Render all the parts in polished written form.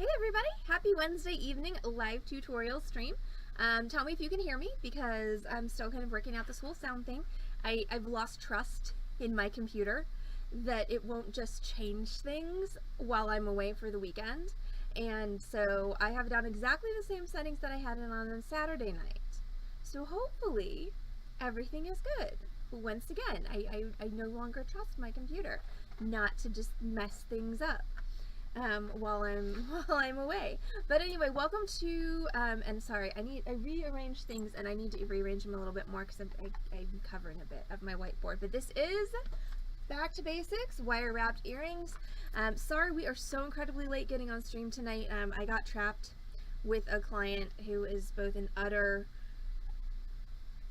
Hey everybody, happy Wednesday evening live tutorial stream. Tell me if you can hear me because I'm still kind of working out this whole sound thing. I've lost trust in my computer that it won't just change things while I'm away for the weekend. And so I have it on exactly the same settings that I had it on Saturday night. So hopefully everything is good. Once again, I no longer trust my computer not to just mess things up while I'm away. But anyway, welcome to and sorry, I rearranged things and I need to rearrange them a little bit more because I'm covering a bit of my whiteboard. But this is back to basics, wire wrapped earrings. Sorry we are so incredibly late getting on stream tonight. I got trapped with a client who is both an utter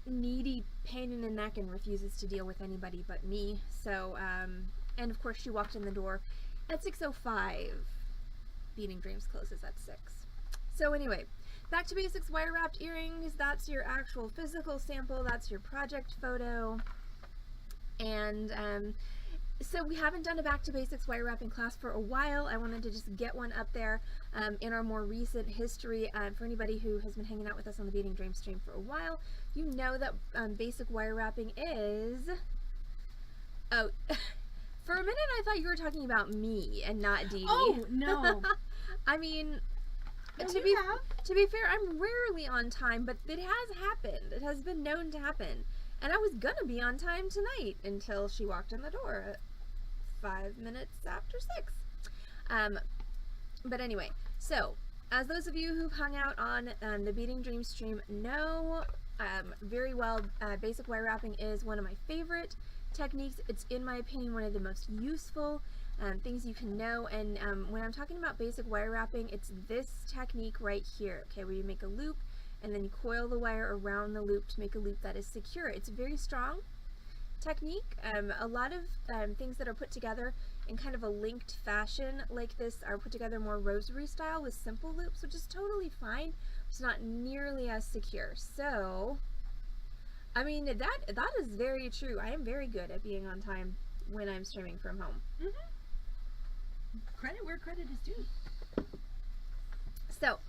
needy pain in the neck and refuses to deal with anybody but me. So and of course she walked in the door at 6:05. Beading Dreams closes at 6. So anyway, back to basics, wire wrapped earrings. That's your actual physical sample. That's your project photo. And so we haven't done a back to basics wire wrapping class for a while. I wanted to just get one up there in our more recent history. For anybody who has been hanging out with us on the Beading Dreams stream for a while, you know that basic wire wrapping is... Oh, for a minute I thought you were talking about me and not Dee Dee. Oh, no. I mean, No, to be fair, I'm rarely on time, but it has happened. It has been known to happen. And I was gonna be on time tonight until she walked in the door at 5 minutes after 6. But anyway, so as those of you who've hung out on the Beading Dreams stream know very well, basic wire wrapping is one of my favorite techniques. It's, in my opinion, one of the most useful things you can know. And when I'm talking about basic wire wrapping, it's this technique right here, okay, where you make a loop and then you coil the wire around the loop to make a loop that is secure. It's a very strong technique. A lot of things that are put together in kind of a linked fashion like this are put together more rosary style with simple loops, which is totally fine. It's not nearly as secure. So I mean, that is very true. I am very good at being on time when I'm streaming from home. Credit where credit is due. So,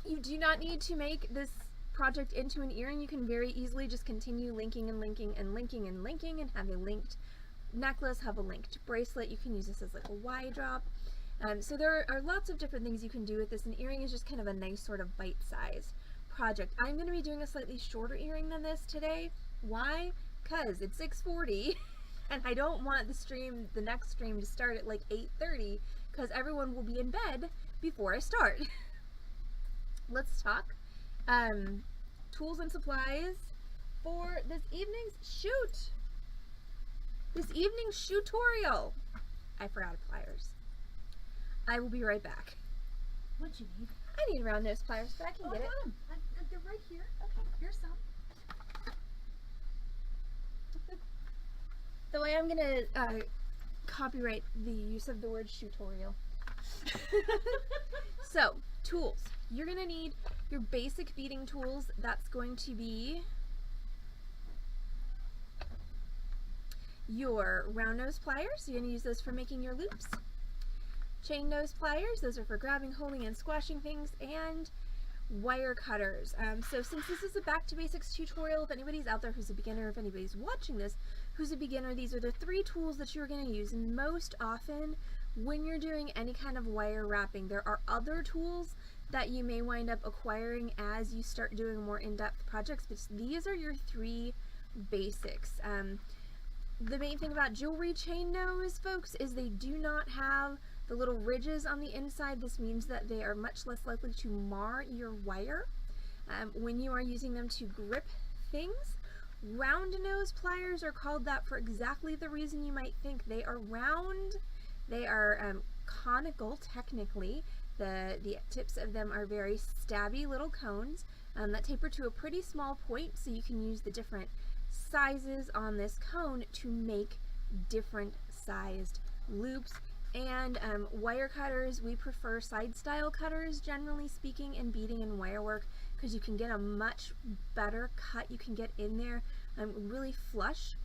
you do not need to make this project into an earring. You can very easily just continue linking and linking and linking and linking and have a linked necklace, have a linked bracelet. You can use this as like a Y drop. So there are lots of different things you can do with this. An earring is just kind of a nice sort of bite-sized project. I'm going to be doing a slightly shorter earring than this today. Why? Because it's 6:40 and I don't want the next stream to start at like 8:30 because everyone will be in bed before I start. Let's talk tools and supplies for this evening's shoot. This evening's shootorial. I forgot pliers. I will be right back. What you need? I need round nose pliers, but I can get it. I got 'em. They're right here. Okay, here's some. Though I am gonna copyright the use of the word shootorial. So, tools. You're gonna need your basic beading tools. That's going to be your round nose pliers. You're gonna use those for making your loops. Chain nose pliers, those are for grabbing, holding, and squashing things, and wire cutters. So since this is a back to basics tutorial, if anybody's out there who's a beginner, if anybody's watching this who's a beginner, these are the 3 tools that you're going to use most often when you're doing any kind of wire wrapping. There are other tools that you may wind up acquiring as you start doing more in-depth projects, but these are your 3 basics. The main thing about jewelry chain nose, folks, is they do not have the little ridges on the inside. This means that they are much less likely to mar your wire when you are using them to grip things. Round nose pliers are called that for exactly the reason you might think. They are round. They are conical, technically. The tips of them are very stabby little cones that taper to a pretty small point, so you can use the different sizes on this cone to make different sized loops. And wire cutters, we prefer side style cutters, generally speaking, in beading and wire work, because you can get a much better cut. You can get in there really flush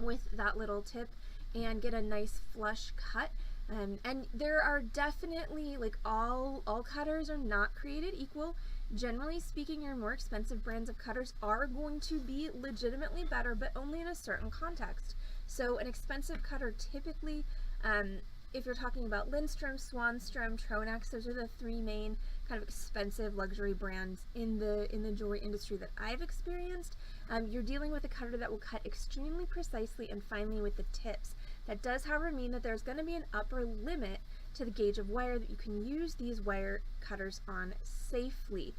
with that little tip and get a nice flush cut. And there are definitely, like, all cutters are not created equal. Generally speaking, your more expensive brands of cutters are going to be legitimately better, but only in a certain context. So an expensive cutter typically, if you're talking about Lindstrom, Swanstrom, Tronex, those are the three main kind of expensive luxury brands in the jewelry industry that I've experienced. You're dealing with a cutter that will cut extremely precisely and finely with the tips. That does, however, mean that there's going to be an upper limit to the gauge of wire that you can use these wire cutters on safely.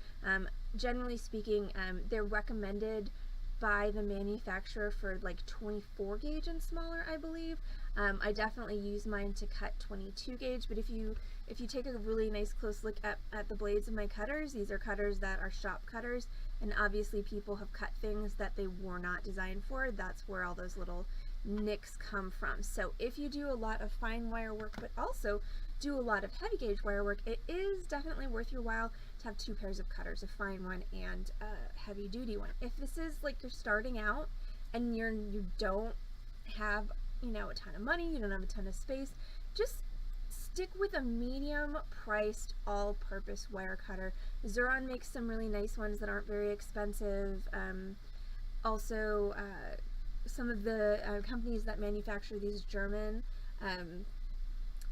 Generally speaking, they're recommended by the manufacturer for like 24 gauge and smaller, I believe. I definitely use mine to cut 22 gauge, but if you take a really nice close look at the blades of my cutters, these are cutters that are shop cutters, and obviously people have cut things that they were not designed for. That's where all those little nicks come from. So if you do a lot of fine wire work but also do a lot of heavy gauge wire work, it is definitely worth your while to have two pairs of cutters, a fine one and a heavy duty one. If this is like you're starting out and you don't have, you know, a ton of money, you don't have a ton of space, just stick with a medium priced all-purpose wire cutter. Xuron makes some really nice ones that aren't very expensive. Also, some of the companies that manufacture these German,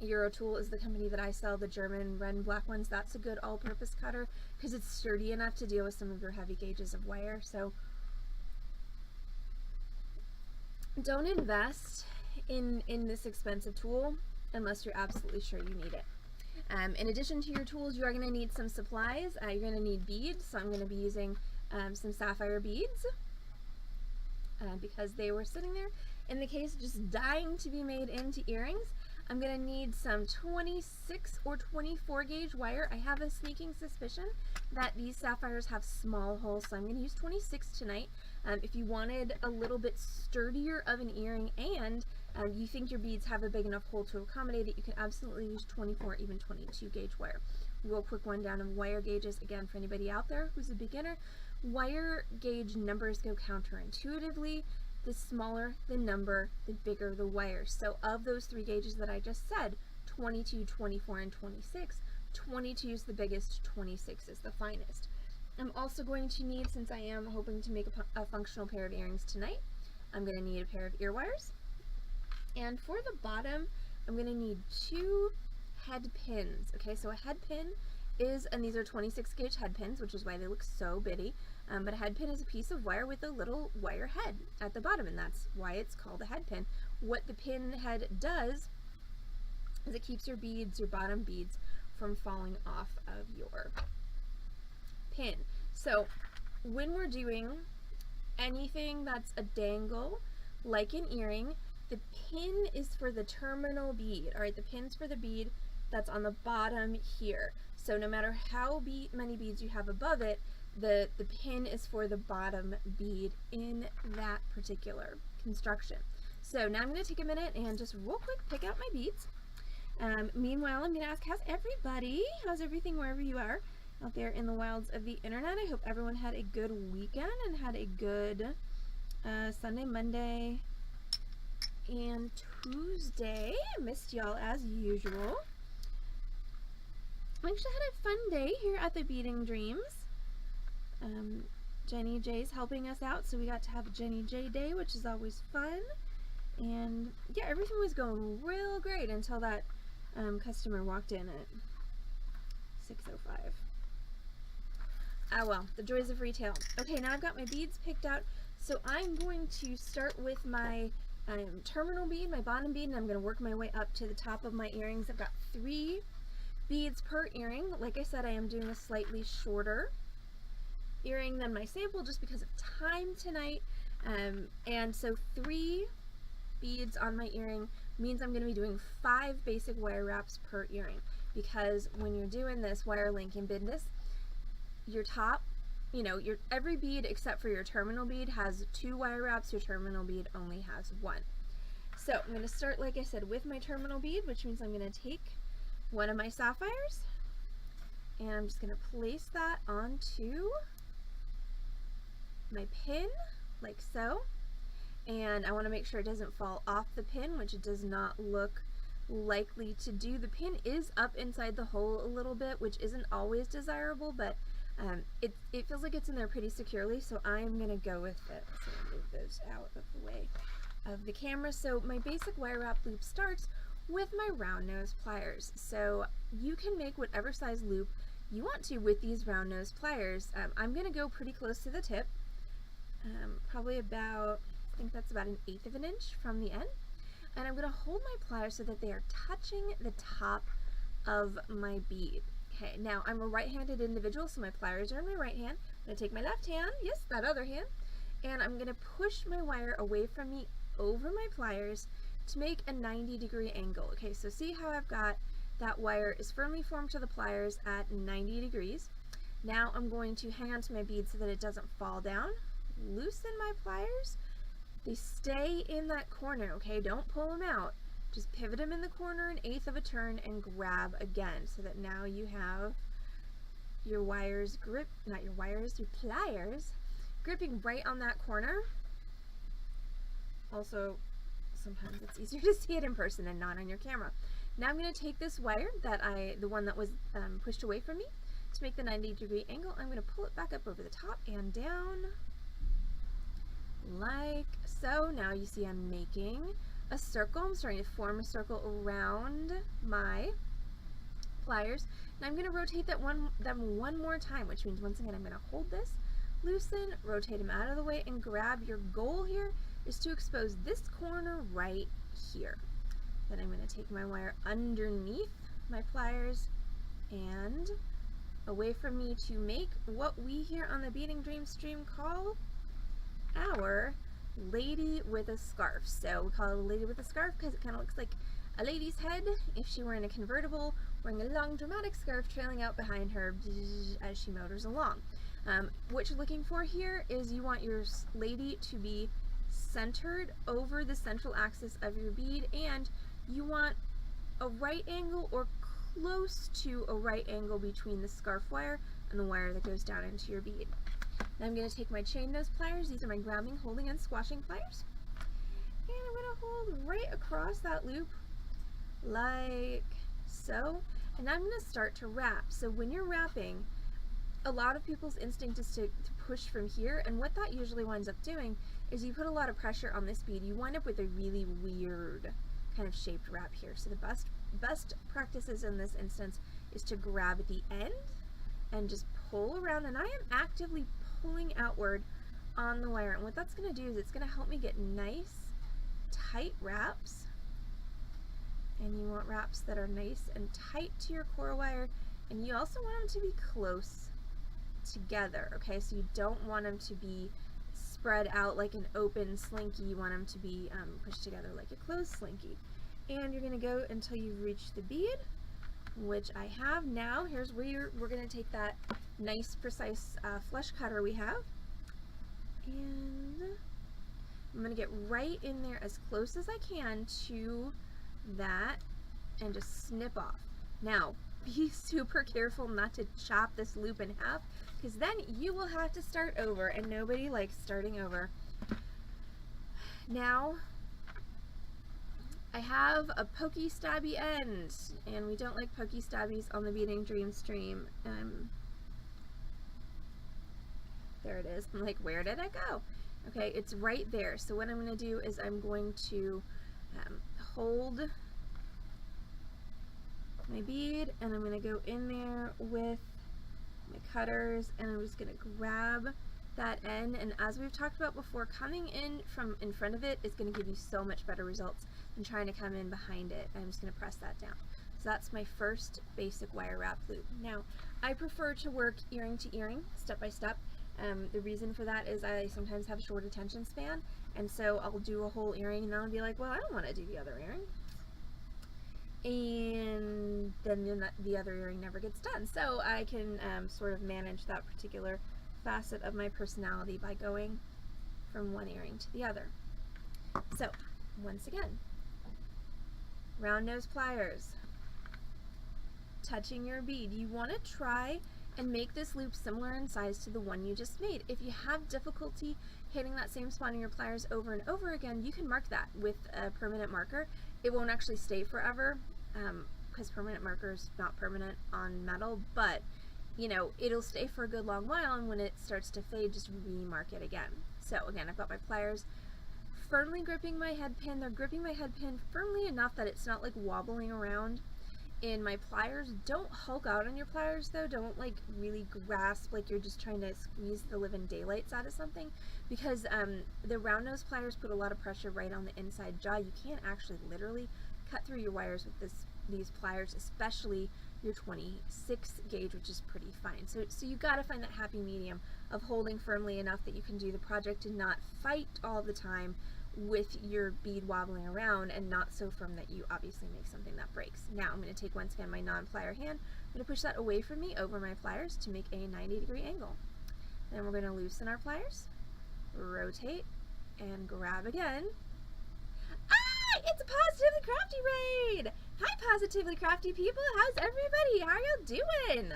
Eurotool is the company that I sell, the German red and black ones. That's a good all-purpose cutter because it's sturdy enough to deal with some of your heavy gauges of wire. So don't invest in this expensive tool unless you're absolutely sure you need it. In addition to your tools, you are going to need some supplies. You're going to need beads, so I'm going to be using some sapphire beads because they were sitting there in the case just dying to be made into earrings. I'm going to need some 26 or 24 gauge wire. I have a sneaking suspicion that these sapphires have small holes, so I'm going to use 26 tonight. If you wanted a little bit sturdier of an earring and you think your beads have a big enough hole to accommodate it, you can absolutely use 24, even 22 gauge wire. Real quick rundown of wire gauges, again, for anybody out there who's a beginner. Wire gauge numbers go counterintuitively. The smaller the number, the bigger the wire. So of those three gauges that I just said, 22, 24, and 26, 22 is the biggest, 26 is the finest. I'm also going to need, since I am hoping to make a functional pair of earrings tonight, I'm going to need a pair of ear wires. And for the bottom, I'm going to need 2 head pins. Okay, so a head pin is, and these are 26 gauge head pins, which is why they look so bitty. But a head pin is a piece of wire with a little wire head at the bottom, and that's why it's called a head pin. What the pin head does is it keeps your beads, your bottom beads, from falling off of your pin. So when we're doing anything that's a dangle, like an earring, the pin is for the terminal bead. All right, the pin's for the bead that's on the bottom here. So no matter how many beads you have above it, the pin is for the bottom bead in that particular construction. So now I'm going to take a minute and just real quick pick out my beads. Meanwhile, I'm going to ask, how's everybody? How's everything wherever you are out there in the wilds of the internet? I hope everyone had a good weekend and had a good Sunday, Monday, and Tuesday. I missed y'all as usual. I actually had a fun day here at the Beading Dreams. Jenny J's helping us out, so we got to have a Jenny J day, which is always fun. And yeah, everything was going real great until that customer walked in at 6:05. Ah well, the joys of retail. Okay, now I've got my beads picked out, so I'm going to start with my terminal bead, my bottom bead, and I'm going to work my way up to the top of my earrings. I've got 3 beads per earring. Like I said, I am doing a slightly shorter earring than my sample just because of time tonight, and so 3 beads on my earring means I'm going to be doing 5 basic wire wraps per earring, because when you're doing this wire linking business, your top, you know, your every bead except for your terminal bead has 2 wire wraps, your terminal bead only has 1. So I'm going to start, like I said, with my terminal bead, which means I'm going to take one of my sapphires and I'm just going to place that onto my pin like so, and I want to make sure it doesn't fall off the pin, which it does not look likely to do. The pin is up inside the hole a little bit, which isn't always desirable, but it feels like it's in there pretty securely, so I'm going to go with it. So I'll move those out of the way of the camera. So my basic wire wrap loop starts with my round nose pliers. So you can make whatever size loop you want to with these round nose pliers. I'm going to go pretty close to the tip, probably about, I think that's about 1/8 of an inch from the end. And I'm going to hold my pliers so that they are touching the top of my bead. Okay, now I'm a right-handed individual, so my pliers are in my right hand. I'm going to take my left hand, yes, that other hand, and I'm going to push my wire away from me over my pliers to make a 90-degree angle. Okay, so see how I've got that wire is firmly formed to the pliers at 90 degrees. Now I'm going to hang on to my bead so that it doesn't fall down. Loosen my pliers. They stay in that corner, okay? Don't pull them out. Just pivot them in the corner 1/8 of a turn and grab again so that now you have your wires grip, not your wires, your pliers gripping right on that corner. Also, sometimes it's easier to see it in person than not on your camera. Now I'm going to take this wire, the one that was pushed away from me, to make the 90-degree angle. I'm going to pull it back up over the top and down, like so. Now you see I'm making a circle. I'm starting to form a circle around my pliers. And I'm going to rotate them one more time, which means once again I'm going to hold this, loosen, rotate them out of the way, and grab. Your goal here is to expose this corner right here. Then I'm going to take my wire underneath my pliers and away from me to make what we here on the Beading Dream Stream call our lady with a scarf. So we call it a lady with a scarf because it kind of looks like a lady's head if she were in a convertible, wearing a long dramatic scarf trailing out behind her as she motors along. What you're looking for here is you want your lady to be centered over the central axis of your bead, and you want a right angle or close to a right angle between the scarf wire and the wire that goes down into your bead. Now I'm going to take my chain nose pliers. These are my grabbing, holding, and squashing pliers. And I'm going to hold right across that loop like so. And I'm going to start to wrap. So when you're wrapping, a lot of people's instinct is to push from here, and what that usually winds up doing is you put a lot of pressure on this bead. You wind up with a really weird kind of shaped wrap here. So the best practices in this instance is to grab at the end and just pull around, and I am actively pulling outward on the wire, and what that's going to do is it's going to help me get nice tight wraps. And you want wraps that are nice and tight to your core wire, and you also want them to be close together, okay? So you don't want them to be spread out like an open slinky. You want them to be pushed together like a closed slinky. And you're going to go until you've reached the bead, which I have. Now here's where we're going to take that nice precise flush cutter we have, and I'm going to get right in there as close as I can to that and just snip off. Now be super careful not to chop this loop in half, because then you will have to start over, and nobody likes starting over. Now I have a pokey stabby end, and we don't like pokey stabbies on the Beading Dream Stream. There it is. I'm like, where did it go? Okay, it's right there. So what I'm going to do is I'm going to hold my bead, and I'm going to go in there with my cutters, and I'm just going to grab that end. And as we've talked about before, coming in from in front of it is going to give you so much better results than trying to come in behind it. I'm just going to press that down. So that's my first basic wire wrap loop. Now I prefer to work earring to earring, step by step. The reason for that is I sometimes have a short attention span, and so I'll do a whole earring and then I'll be like, well, I don't want to do the other earring, and then the other earring never gets done. So I can sort of manage that particular facet of my personality by going from one earring to the other. So once again, round nose pliers, touching your bead. You want to try and make this loop similar in size to the one you just made. If you have difficulty hitting that same spot in your pliers over and over again, you can mark that with a permanent marker. It won't actually stay forever, because permanent marker is not permanent on metal, but you know, it'll stay for a good long while, and when it starts to fade, just remark it again. So again, I've got my pliers firmly gripping my head pin. They're gripping my head pin firmly enough that it's not like wobbling around in my pliers. Don't hulk out on your pliers though. Don't like really grasp like you're just trying to squeeze the living daylights out of something, because the round nose pliers put a lot of pressure right on the inside jaw. You can't actually literally cut through your wires with these pliers, especially your 26 gauge, which is pretty fine. So you got to find that happy medium of holding firmly enough that you can do the project and not fight all the time with your bead wobbling around, and not so firm that you obviously make something that breaks. Now I'm going to take once again my non-plier hand. I'm going to push that away from me over my pliers to make a 90-degree angle. Then we're going to loosen our pliers, rotate, and grab again. Ah! It's a Positively Crafty raid! Hi Positively Crafty people! How's everybody? How are y'all doing?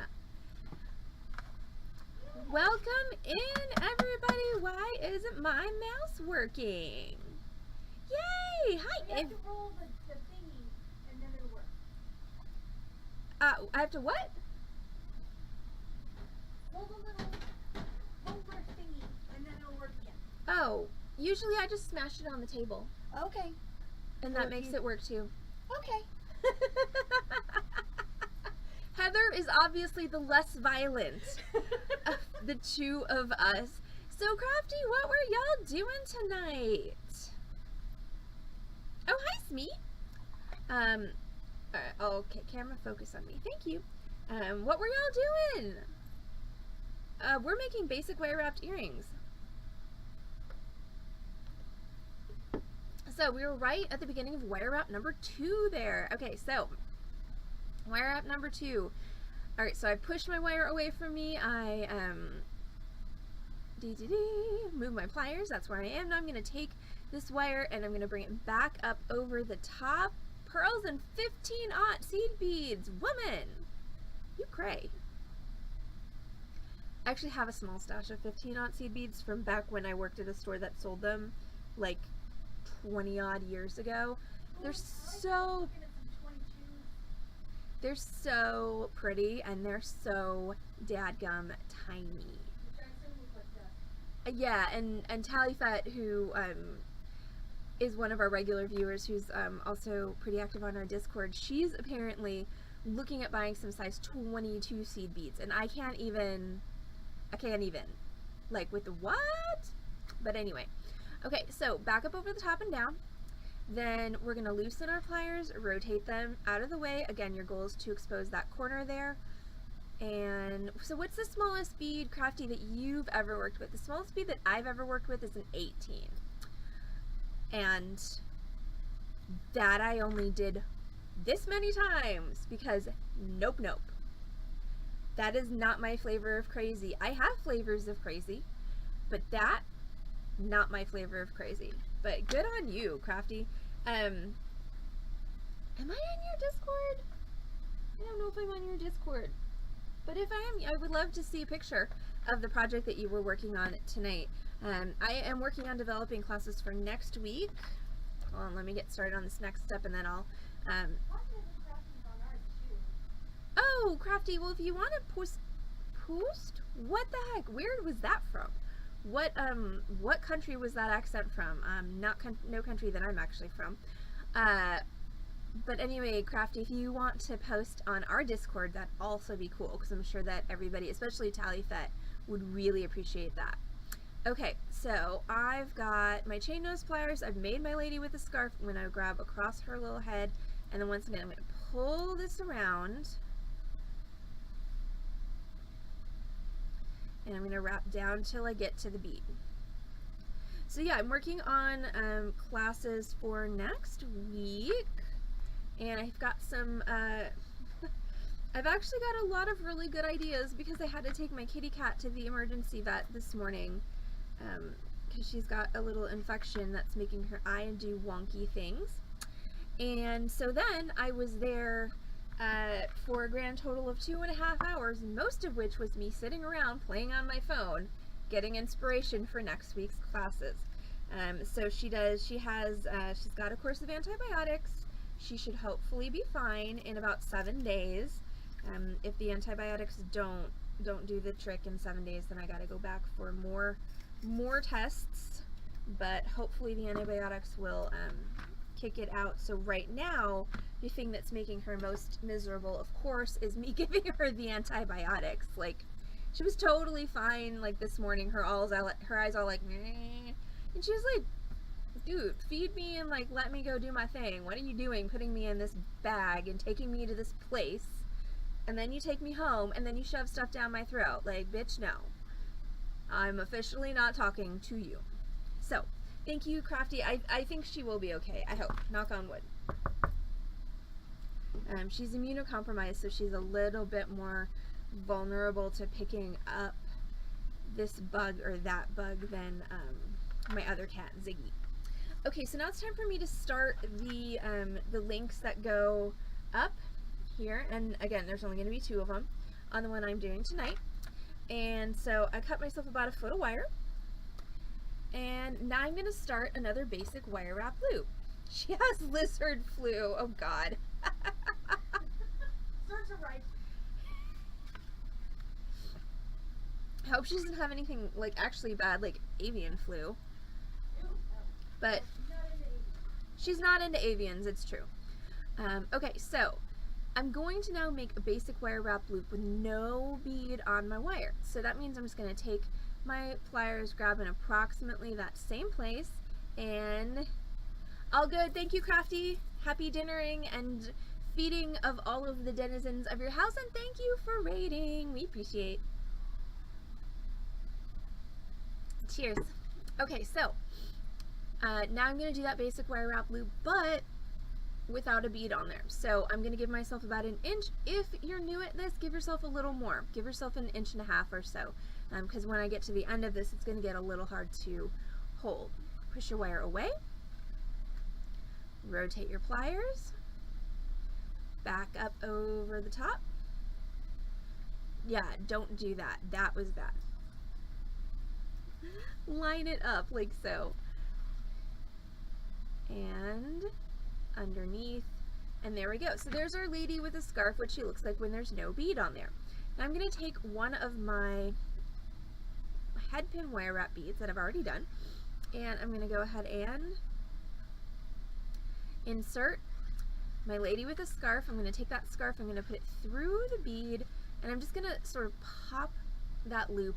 Welcome in everybody! Why isn't my mouse working? Yay! Hi! You have to roll the thingy, and then it'll work. I have to what? Roll the little roller thingy, and then it'll work again. Oh, usually I just smash it on the table. Okay. And that makes it work too. Okay. Heather is obviously the less violent of the two of us. So Crafty, what were y'all doing tonight? Oh, hi Smee. Okay, camera focus on me. Thank you. What were y'all doing? We're making basic wire wrapped earrings. So we were right at the beginning of wire wrap number 2 there. Okay, so wire wrap number 2. All right, so I pushed my wire away from me. I move my pliers. That's where I am. Now I'm going to take this wire and I'm going to bring it back up over the top. Pearls and 15-aught seed beads. Woman, you cray. I actually have a small stash of 15-aught seed beads from back when I worked at a store that sold them like 20-odd years ago. They're so pretty, and they're so dadgum tiny. Yeah, and Tallyfet, who is one of our regular viewers, who's also pretty active on our Discord, she's apparently looking at buying some size 22 seed beads, and I can't even, like, with the what? But anyway. Okay, so back up over the top and down. Then we're going to loosen our pliers, rotate them out of the way. Again, your goal is to expose that corner there. And so what's the smallest bead, Crafty, that you've ever worked with? The smallest bead that I've ever worked with is an 18. And that I only did this many times because nope. That is not my flavor of crazy. I have flavors of crazy, but that, not my flavor of crazy. But good on you, Crafty. Am I on your Discord? I don't know if I'm on your Discord. But if I am, I would love to see a picture of the project that you were working on tonight. I am working on developing classes for next week. Hold on, let me get started on this next step and then I'll... Oh, Crafty, well if you want to post... What the heck? Where was that from? What country was that accent from? No country that I'm actually from. But anyway, Crafty, if you want to post on our Discord, that'd also be cool, because I'm sure that everybody, especially Tallyfet, would really appreciate that. Okay, so I've got my chain nose pliers. I've made my lady with a scarf. I'm going to grab across her little head, and then once again, I'm going to pull this around. And I'm going to wrap down till I get to the bead. So yeah, I'm working on classes for next week, and I've got some, I've actually got a lot of really good ideas because I had to take my kitty cat to the emergency vet this morning because she's got a little infection that's making her eye do wonky things. And so then I was there for a grand total of 2.5 hours, most of which was me sitting around playing on my phone, getting inspiration for next week's classes. So she's got a course of antibiotics. She should hopefully be fine in about 7 days. If the antibiotics don't do the trick in 7 days, then I gotta go back for more tests, but hopefully the antibiotics will kick it out. So right now, the thing that's making her most miserable, of course, is me giving her the antibiotics. Like, she was totally fine, like, this morning, her eyes all like, meh. And she was like, dude, feed me and, like, let me go do my thing. What are you doing, putting me in this bag and taking me to this place, and then you take me home, and then you shove stuff down my throat? Like, bitch, no. I'm officially not talking to you. So, thank you, Crafty. I think she will be okay. I hope. Knock on wood. She's immunocompromised, so she's a little bit more vulnerable to picking up this bug or that bug than my other cat, Ziggy. Okay, so now it's time for me to start the links that go up here. And again, there's only going to be 2 of them on the one I'm doing tonight. And so I cut myself about 1 foot of wire. And now I'm going to start another basic wire wrap loop. She has lizard flu. Oh, God. Starts right. I hope she doesn't have anything, like, actually bad, like avian flu. Ew, no. But she's not into avians, it's true. Okay, so I'm going to now make a basic wire wrap loop with no bead on my wire. So that means I'm just going to take my pliers, grab in approximately that same place, and all good. Thank you, Crafty. Happy dinnering and feeding of all of the denizens of your house, and thank you for raiding. We appreciate. Cheers. Okay, so now I'm going to do that basic wire wrap loop, but without a bead on there. So I'm going to give myself about 1 inch. If you're new at this, give yourself a little more. Give yourself 1.5 inches or so, because when I get to the end of this, it's going to get a little hard to hold. Push your wire away. Rotate your pliers. Back up over the top. Yeah, don't do that. That was bad. Line it up like so. And underneath, and there we go. So there's our lady with a scarf, what she looks like when there's no bead on there. Now I'm going to take one of my head pin wire wrap beads that I've already done, and I'm going to go ahead and insert my lady with a scarf. I'm going to take that scarf, I'm going to put it through the bead, and I'm just going to sort of pop that loop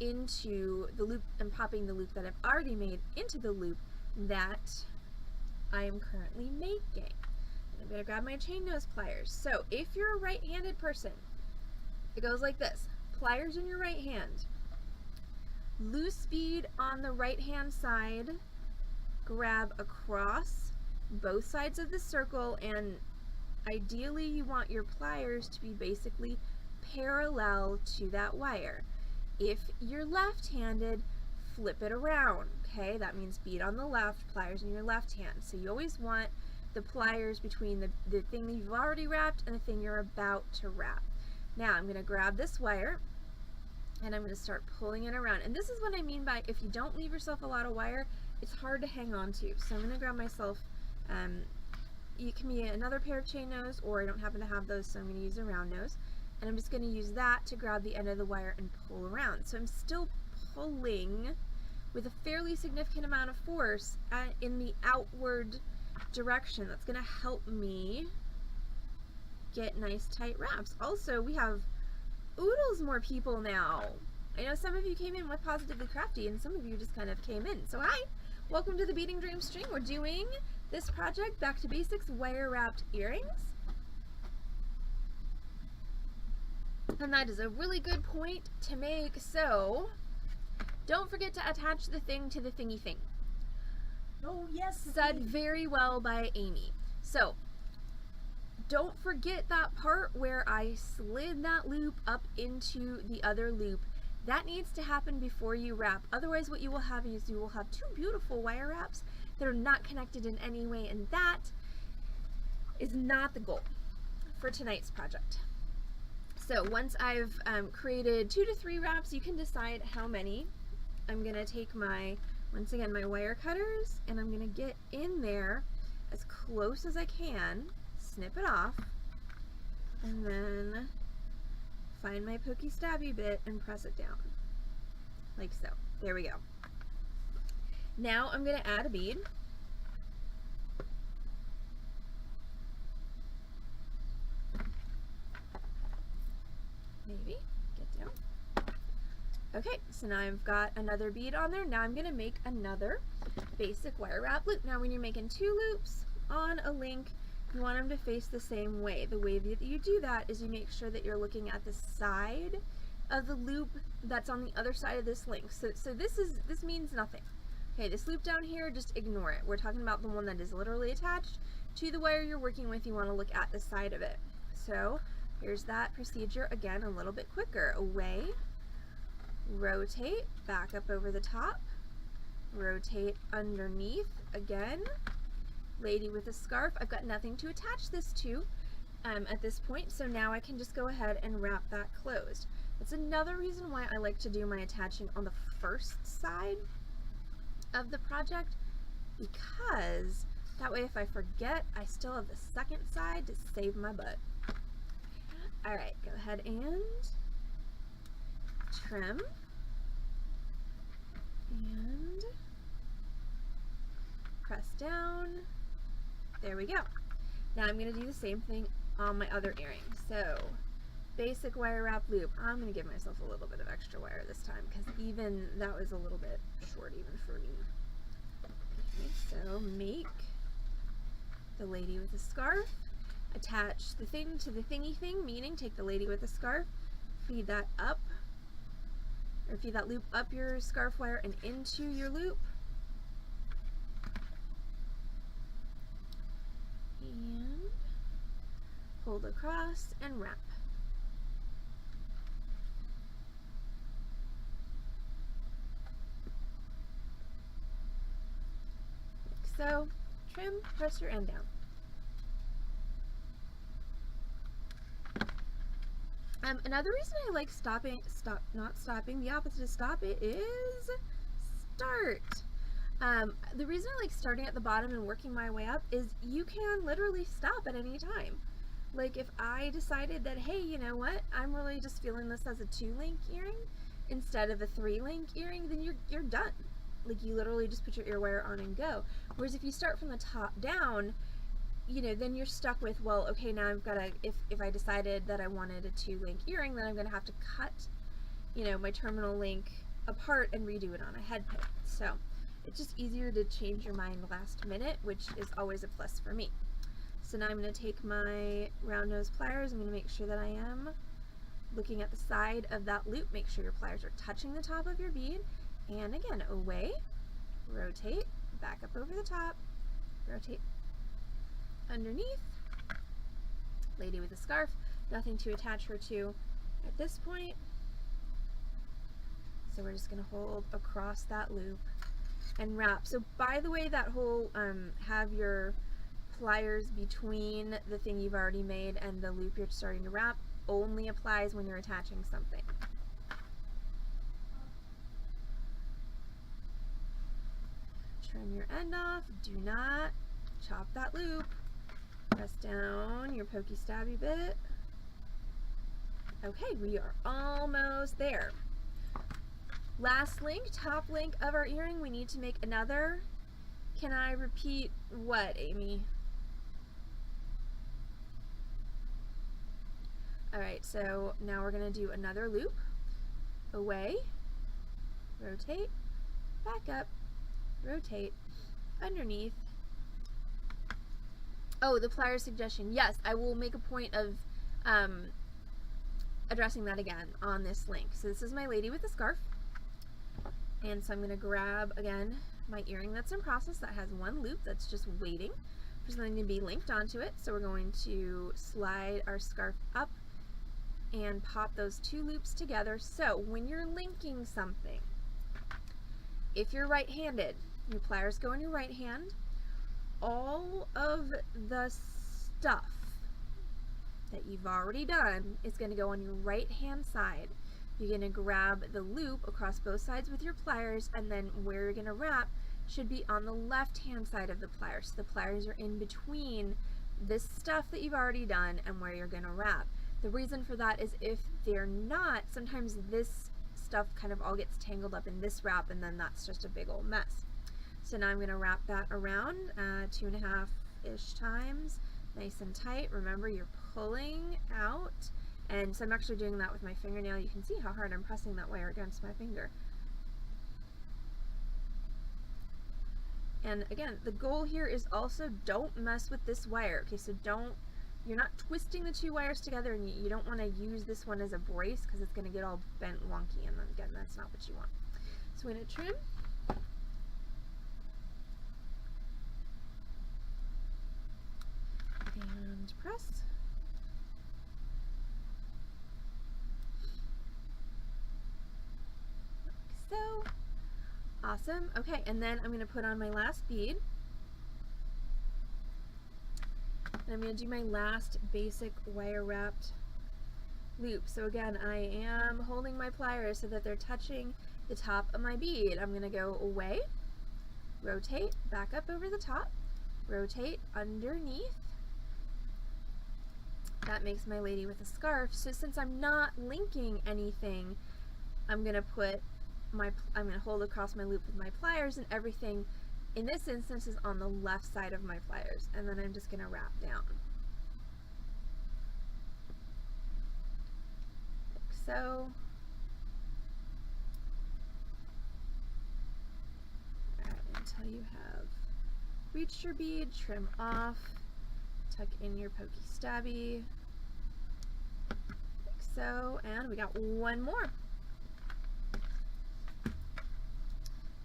into the loop. I'm popping the loop that I've already made into the loop that I am currently making. I'm going to grab my chain nose pliers. So if you're a right-handed person, it goes like this. Pliers in your right hand. Loose bead on the right-hand side. Grab across both sides of the circle, and ideally you want your pliers to be basically parallel to that wire. If you're left-handed, flip it around, okay? That means bead on the left, pliers in your left hand. So you always want the pliers between the thing that you've already wrapped and the thing you're about to wrap. Now I'm going to grab this wire and I'm going to start pulling it around. And this is what I mean by if you don't leave yourself a lot of wire, it's hard to hang on to. So I'm going to grab myself, it can be another pair of chain nose, or I don't happen to have those, so I'm going to use a round nose. And I'm just going to use that to grab the end of the wire and pull around. So I'm still pulling with a fairly significant amount of force in the outward direction. That's going to help me get nice tight wraps. Also, we have oodles more people now. I know some of you came in with Positively Crafty, and some of you just kind of came in. So hi, welcome to the Beading Dream stream. We're doing this project, Back to Basics wire wrapped earrings. And that is a really good point to make. So don't forget to attach the thing to the thingy thing. Oh, yes. Said very well by Amy. So don't forget that part where I slid that loop up into the other loop. That needs to happen before you wrap. Otherwise, what you will have is you will have 2 beautiful wire wraps that are not connected in any way, and that is not the goal. for tonight's project. So once I've created 2 to 3 wraps, you can decide how many. I'm going to take my, once again, my wire cutters, and I'm going to get in there as close as I can, snip it off, and then find my pokey stabby bit and press it down, like so. There we go. Now I'm going to add a bead. Maybe, get down. Okay, so now I've got another bead on there. Now I'm going to make another basic wire wrap loop. Now when you're making 2 loops on a link, you want them to face the same way. The way that you do that is you make sure that you're looking at the side of the loop that's on the other side of this link. So this means nothing. Okay, this loop down here, just ignore it. We're talking about the one that is literally attached to the wire you're working with. You want to look at the side of it. So here's that procedure again, a little bit quicker. Away, rotate, back up over the top, rotate underneath again. Lady with a scarf. I've got nothing to attach this to at this point, so now I can just go ahead and wrap that closed. That's another reason why I like to do my attaching on the first side of the project, because that way if I forget, I still have the second side to save my butt. Alright, go ahead and trim and press down. There we go. Now I'm going to do the same thing on my other earring. So basic wire wrap loop. I'm going to give myself a little bit of extra wire this time because even that was a little bit short even for me. Okay, so make the lady with a scarf. Attach the thing to the thingy thing, meaning take the lady with a scarf, feed that up, or feed that loop up your scarf wire and into your loop. And hold across and wrap. Like so. Trim, press your end down. Another reason I like not stopping, the opposite of stop it is start. The reason I like starting at the bottom and working my way up is you can literally stop at any time. Like if I decided that, hey, you know what, I'm really just feeling this as a 2-link earring instead of a 3-link earring, then you're done. Like you literally just put your ear wire on and go. Whereas if you start from the top down, you know, then you're stuck with, well, okay, now I've got to, if I decided that I wanted a 2-link earring, then I'm going to have to cut, you know, my terminal link apart and redo it on a head pin. So it's just easier to change your mind last minute, which is always a plus for me. So now I'm going to take my round nose pliers. I'm going to make sure that I am looking at the side of that loop. Make sure your pliers are touching the top of your bead. And again, away, rotate, back up over the top, rotate underneath. Lady with a scarf, nothing to attach her to at this point. So we're just going to hold across that loop and wrap. So by the way, that whole have your pliers between the thing you've already made and the loop you're starting to wrap only applies when you're attaching something. Trim your end off. Do not chop that loop. Press down your pokey stabby bit. Okay, we are almost there. Last link, top link of our earring, we need to make another. Can I repeat what, Amy? Alright, so now we're going to do another loop. Away, rotate, back up, rotate, underneath. Oh, the pliers suggestion. Yes, I will make a point of addressing that again on this link. So this is my lady with the scarf. And so I'm going to grab, again, my earring that's in process that has 1 loop that's just waiting for something to be linked onto it. So we're going to slide our scarf up and pop those 2 loops together. So when you're linking something, if you're right-handed, your pliers go in your right hand. All of the stuff that you've already done is going to go on your right hand side. You're going to grab the loop across both sides with your pliers, and then where you're going to wrap should be on the left hand side of the pliers. So the pliers are in between this stuff that you've already done and where you're going to wrap. The reason for that is if they're not, sometimes this stuff kind of all gets tangled up in this wrap, and then that's just a big old mess. So now I'm going to wrap that around 2.5-ish times, nice and tight. Remember, you're pulling out, and so I'm actually doing that with my fingernail. You can see how hard I'm pressing that wire against my finger. And again, the goal here is also don't mess with this wire. Okay, so you're not twisting the two wires together, and you don't want to use this one as a brace because it's going to get all bent wonky, and then again, that's not what you want. So we're going to trim. And press. Like so. Awesome. Okay, and then I'm going to put on my last bead. And I'm going to do my last basic wire wrapped loop. So again, I am holding my pliers so that they're touching the top of my bead. I'm going to go away, rotate, back up over the top, rotate underneath. That makes my lady with a scarf. So since I'm not linking anything, I'm going to hold across my loop with my pliers, and everything in this instance is on the left side of my pliers, and then I'm just going to wrap down. Like so. Alright, until you have reached your bead, trim off, tuck in your pokey stabby, like so, and we got one more.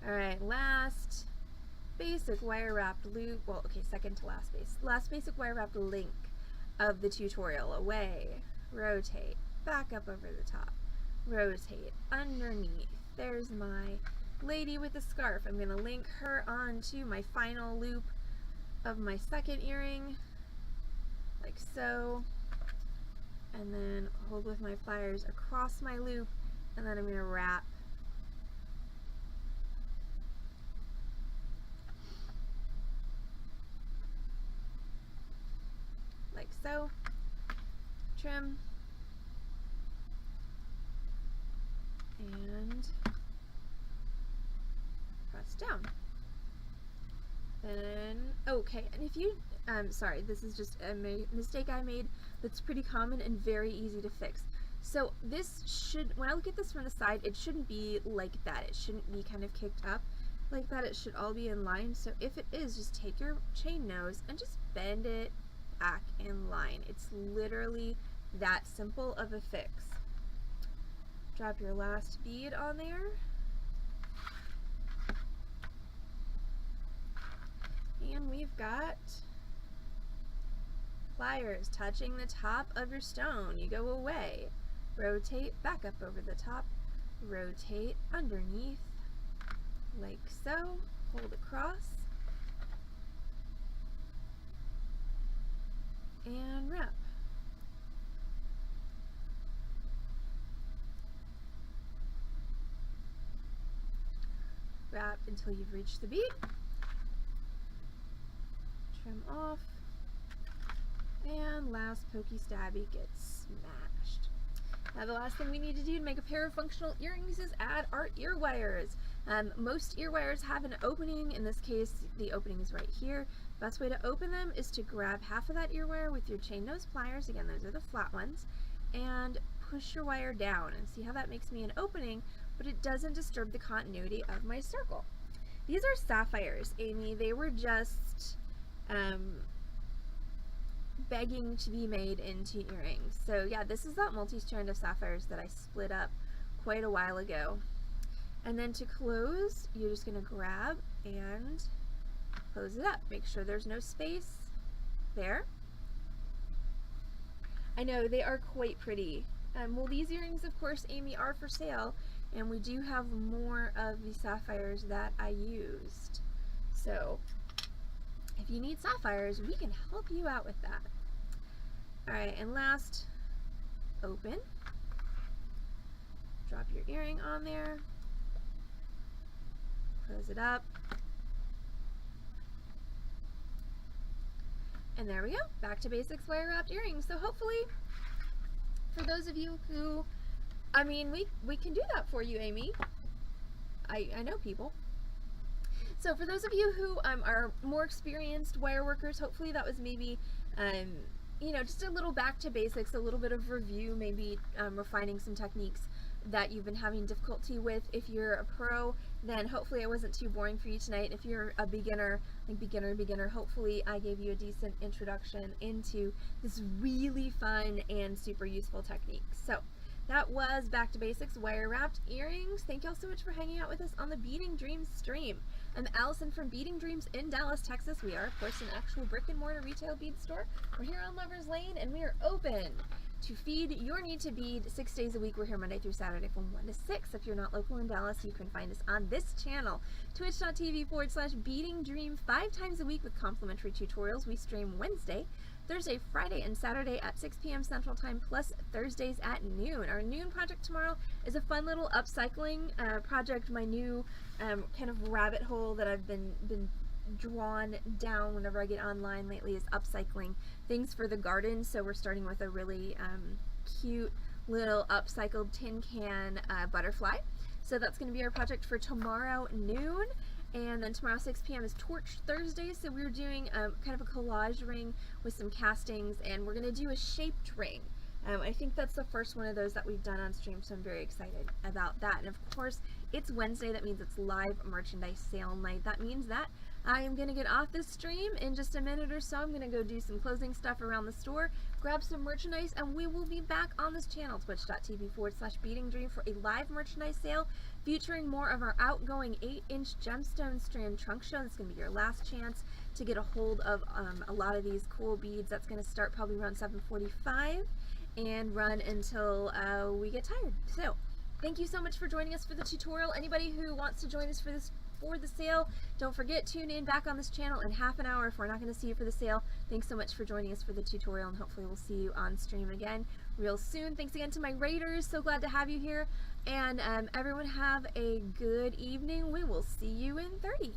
Alright, last basic wire wrapped loop, well, okay, second to last basic wire wrapped link of the tutorial. Away, rotate, back up over the top, rotate, underneath. There's my lady with the scarf. I'm going to link her onto my final loop of my second earring, like so, and then hold with my pliers across my loop, and then I'm going to wrap like so, trim, and press down. Then, okay, and if you, sorry, this is just a mistake I made that's pretty common and very easy to fix. So this should, when I look at this from the side, it shouldn't be like that. It shouldn't be kind of kicked up like that. It should all be in line. So if it is, just take your chain nose and just bend it back in line. It's literally that simple of a fix. Drop your last bead on there. And we've got pliers touching the top of your stone. You go away, rotate, back up over the top, rotate underneath, like so, hold across, and wrap. Wrap until you've reached the bead. Trim off, and last pokey stabby gets smashed. Now the last thing we need to do to make a pair of functional earrings is add our ear wires. Most ear wires have an opening. In this case, the opening is right here. Best way to open them is to grab half of that ear wire with your chain nose pliers, again those are the flat ones, and push your wire down, and see how that makes me an opening, but it doesn't disturb the continuity of my circle. These are sapphires, Amy. They were just begging to be made into earrings. So yeah, this is that multi-strand of sapphires that I split up quite a while ago. And then to close, you're just going to grab and close it up. Make sure there's no space there. I know they are quite pretty. Well, these earrings, of course, Amy, are for sale, and we do have more of the sapphires that I used. So if you need sapphires, we can help you out with that. Alright, and last, open. Drop your earring on there. Close it up. And there we go. Back to basics wire wrapped earrings. So hopefully, for those of you who, I mean, we can do that for you, Amy. I know people. So for those of you who are more experienced wire workers, hopefully that was maybe, you know, just a little back to basics, a little bit of review, maybe refining some techniques that you've been having difficulty with. If you're a pro, then hopefully it wasn't too boring for you tonight. If you're a beginner, like beginner, hopefully I gave you a decent introduction into this really fun and super useful technique. So that was back to basics wire wrapped earrings. Thank y'all so much for hanging out with us on the Beading Dreams stream. I'm Allison from Beading Dreams in Dallas, Texas. We are, of course, an actual brick and mortar retail bead store. We're here on Lover's Lane, and we are open to feed your need to bead 6 days a week. We're here Monday through Saturday from 1 to 6. If you're not local in Dallas, you can find us on this channel, twitch.tv/beadingdream, 5 times a week with complimentary tutorials. We stream Wednesday, Thursday, Friday, and Saturday at 6 p.m. Central Time, plus Thursdays at noon. Our noon project tomorrow is a fun little upcycling project. My new kind of rabbit hole that I've been drawn down whenever I get online lately is upcycling things for the garden. So we're starting with a really cute little upcycled tin can butterfly. So that's going to be our project for tomorrow noon. And then tomorrow 6 p.m. is Torch Thursday, so we're doing kind of a collage ring with some castings, and we're going to do a shaped ring. I think that's the first one of those that we've done on stream, so I'm very excited about that. And of course, it's Wednesday. That means it's live merchandise sale night. That means that I am going to get off this stream in just a minute or so. I'm going to go do some closing stuff around the store, grab some merchandise, and we will be back on this channel, twitch.tv/beadingdream, for a live merchandise sale featuring more of our outgoing 8-inch gemstone strand trunk show. This is going to be your last chance to get a hold of a lot of these cool beads. That's going to start probably around 7:45 and run until we get tired. So thank you so much for joining us for the tutorial. Anybody who wants to join us for the sale, don't forget, tune in back on this channel in half an hour if we're not going to see you for the sale. Thanks so much for joining us for the tutorial, and hopefully we'll see you on stream again real soon. Thanks again to my raiders. So glad to have you here. And everyone have a good evening. We will see you in 30.